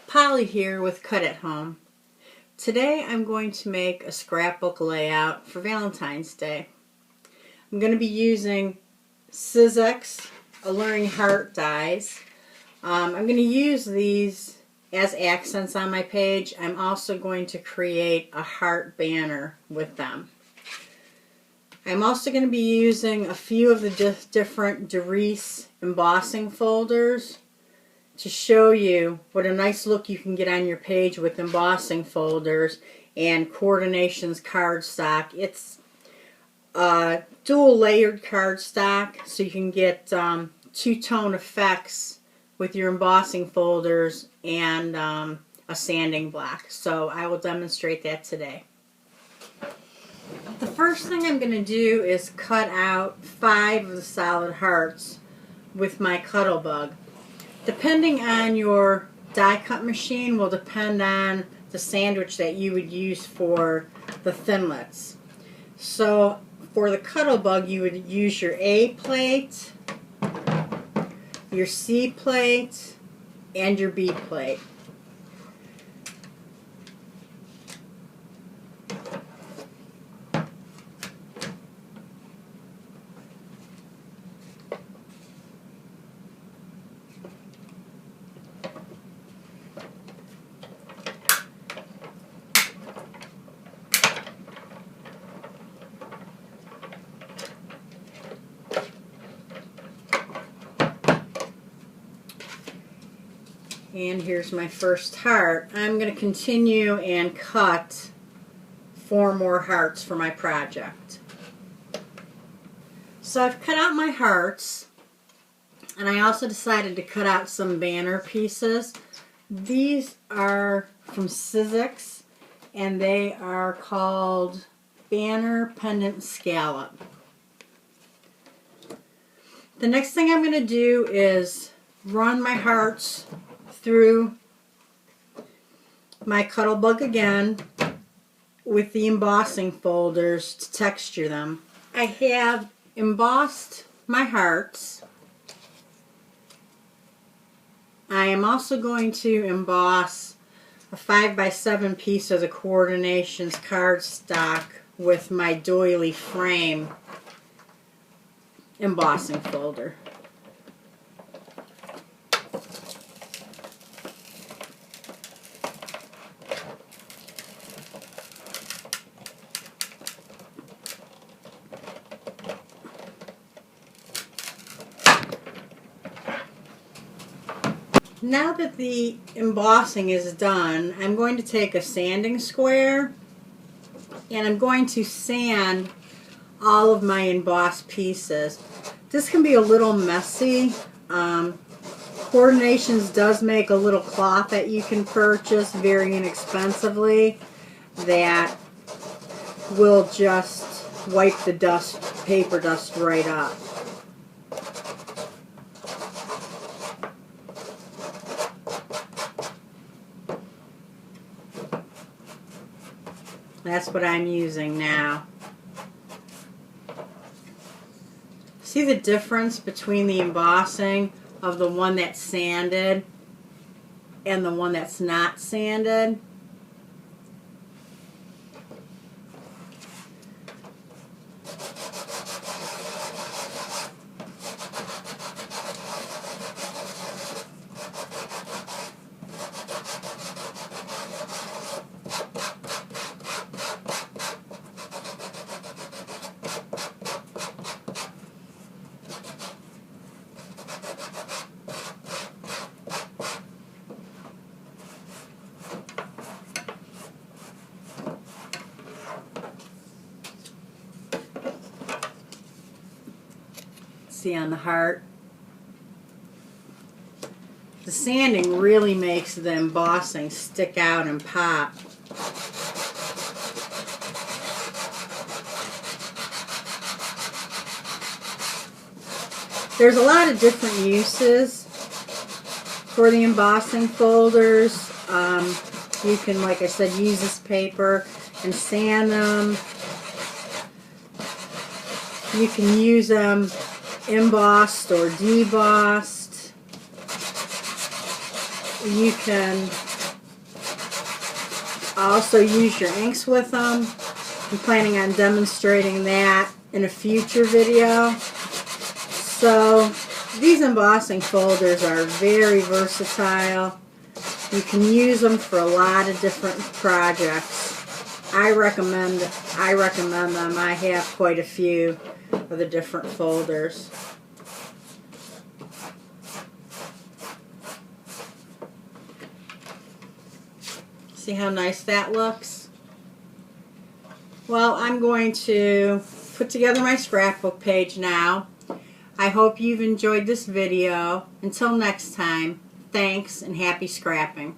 Polly here with Cut at Home. Today I'm going to make a scrapbook layout for Valentine's Day. I'm going to be using Sizzix Alluring Heart dies. I'm going to use these as accents on my page. I'm also going to create a heart banner with them. I'm also going to be using a few of the different Doris embossing folders to show you what a nice look you can get on your page with embossing folders and Coordinations cardstock. It's dual layered cardstock, so you can get two-tone effects with your embossing folders and a sanding block. So I will demonstrate that today. The first thing I'm going to do is cut out 5 of the solid hearts with my Cuttlebug. Depending on your die cut machine will depend on the sandwich that you would use for the thinlits. So for the Cuttlebug you would use your A plate, your C plate, and your B plate. And here's my first heart. I'm going to continue and cut 4 more hearts for my project. So I've cut out my hearts, and I also decided to cut out some banner pieces. These are from Sizzix, and they are called Banner Pendant Scallop. The next thing I'm going to do is run my hearts through my Cuttlebug again with the embossing folders to texture them. I have embossed my hearts. I am also going to emboss a 5x7 piece of the Coordinations cardstock with my doily frame embossing folder. Now that the embossing is done, I'm going to take a sanding square and I'm going to sand all of my embossed pieces. This can be a little messy. Coordinations does make a little cloth that you can purchase very inexpensively that will just wipe the paper dust right up. That's what I'm using now. See the difference between the embossing of the one that's sanded and the one that's not sanded? See on the heart, the sanding really makes the embossing stick out and pop. There's a lot of different uses for the embossing folders. You can, like I said, use this paper and sand them. You can use them embossed or debossed. You can also use your inks with them. I'm planning on demonstrating that in a future video. So these embossing folders are very versatile. You can use them for a lot of different projects. I recommend them. I have quite a few of the different folders. See how nice that looks? Well, I'm going to put together my scrapbook page now. I hope you've enjoyed this video. Until next time, thanks and happy scrapping.